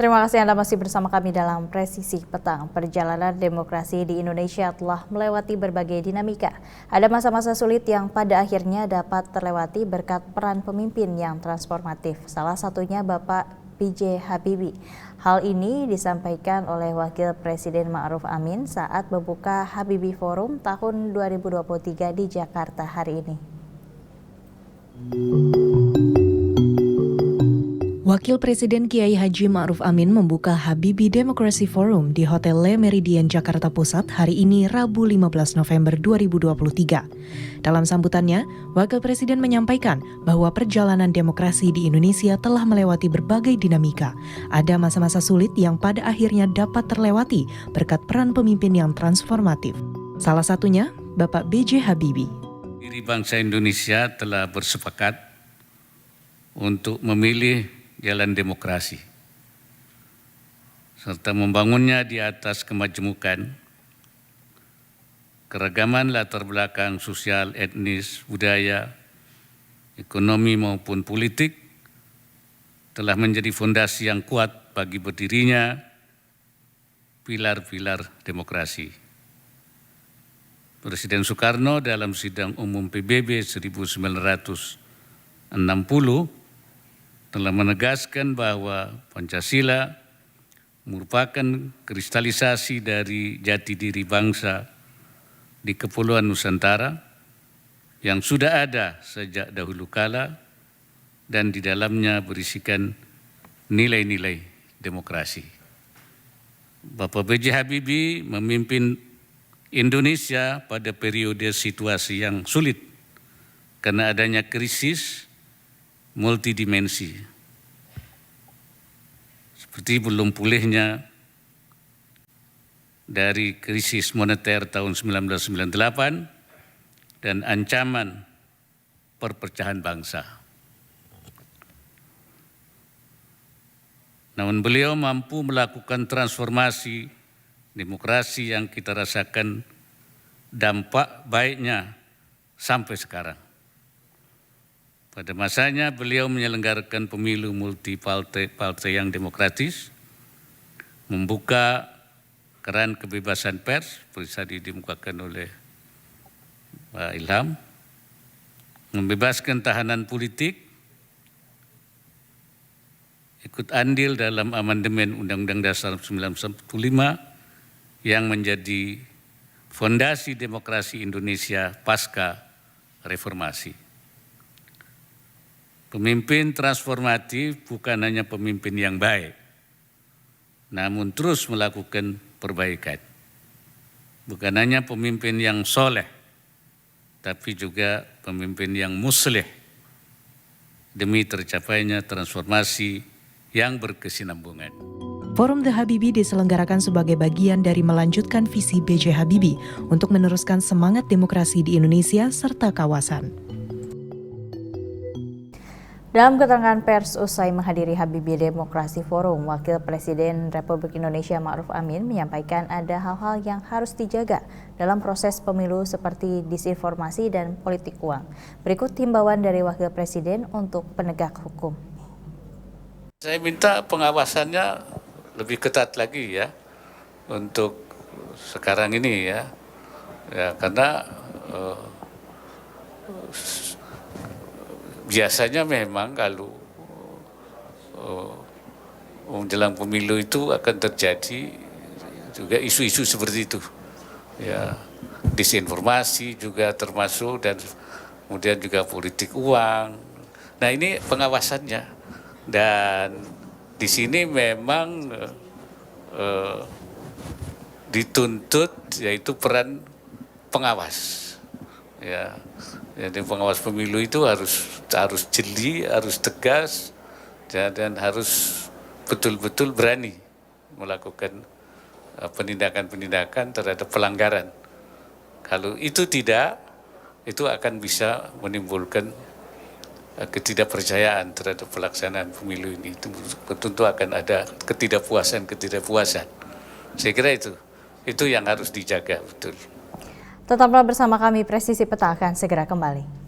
Terima kasih Anda masih bersama kami dalam Presisi Petang. Perjalanan demokrasi di Indonesia telah melewati berbagai dinamika. Ada masa-masa sulit yang pada akhirnya dapat terlewati berkat peran pemimpin yang transformatif. Salah satunya Bapak B.J. Habibie. Hal ini disampaikan oleh Wakil Presiden Ma'ruf Amin saat membuka Habibie Forum tahun 2023 di Jakarta hari ini. Wakil Presiden Kiai Haji Ma'ruf Amin membuka Habibie Democracy Forum di Hotel Le Méridien Jakarta Pusat hari ini Rabu 15 November 2023. Dalam sambutannya, Wakil Presiden menyampaikan bahwa perjalanan demokrasi di Indonesia telah melewati berbagai dinamika. Ada masa-masa sulit yang pada akhirnya dapat terlewati berkat peran pemimpin yang transformatif. Salah satunya, Bapak B.J. Habibie. Diri bangsa Indonesia telah bersepakat untuk memilih jalan demokrasi, serta membangunnya di atas kemajemukan, keragaman latar belakang sosial, etnis, budaya, ekonomi maupun politik telah menjadi fondasi yang kuat bagi berdirinya pilar-pilar demokrasi. Presiden Soekarno dalam Sidang Umum PBB 1960 telah menegaskan bahwa Pancasila merupakan kristalisasi dari jati diri bangsa di Kepulauan Nusantara yang sudah ada sejak dahulu kala dan di dalamnya berisikan nilai-nilai demokrasi. Bapak B.J. Habibie memimpin Indonesia pada periode situasi yang sulit karena adanya krisis multidimensi, seperti belum pulihnya dari krisis moneter tahun 1998 dan ancaman perpecahan bangsa. Namun beliau mampu melakukan transformasi demokrasi yang kita rasakan dampak baiknya sampai sekarang. Pada masanya beliau menyelenggarakan pemilu multi-partai yang demokratis, membuka keran kebebasan pers, seperti dikemukakan oleh Pak Ilham, membebaskan tahanan politik, ikut andil dalam amandemen Undang-Undang Dasar 1945 yang menjadi fondasi demokrasi Indonesia pasca reformasi. Pemimpin transformatif bukan hanya pemimpin yang baik, namun terus melakukan perbaikan. Bukan hanya pemimpin yang soleh, tapi juga pemimpin yang muslih demi tercapainya transformasi yang berkesinambungan. Forum The Habibie diselenggarakan sebagai bagian dari melanjutkan visi B.J. Habibie untuk meneruskan semangat demokrasi di Indonesia serta kawasan. Dalam keterangan pers usai menghadiri Habibie Democracy Forum, Wakil Presiden Republik Indonesia Ma'ruf Amin menyampaikan ada hal-hal yang harus dijaga dalam proses pemilu seperti disinformasi dan politik uang. Berikut himbauan dari Wakil Presiden untuk penegak hukum. Saya minta pengawasannya lebih ketat lagi ya untuk sekarang ini ya karena biasanya memang kalau menjelang pemilu itu akan terjadi juga isu-isu seperti itu. Ya, disinformasi juga termasuk dan kemudian juga politik uang. Nah, ini pengawasannya dan di sini memang dituntut yaitu peran pengawas. Ya, jadi pengawas pemilu itu harus jeli, harus tegas, dan harus betul-betul berani melakukan penindakan-penindakan terhadap pelanggaran. Kalau itu tidak, itu akan bisa menimbulkan ketidakpercayaan terhadap pelaksanaan pemilu ini. Tentu akan ada ketidakpuasan. Saya kira itu yang harus dijaga betul. Tetaplah bersama kami, Presisi Petang akan segera kembali.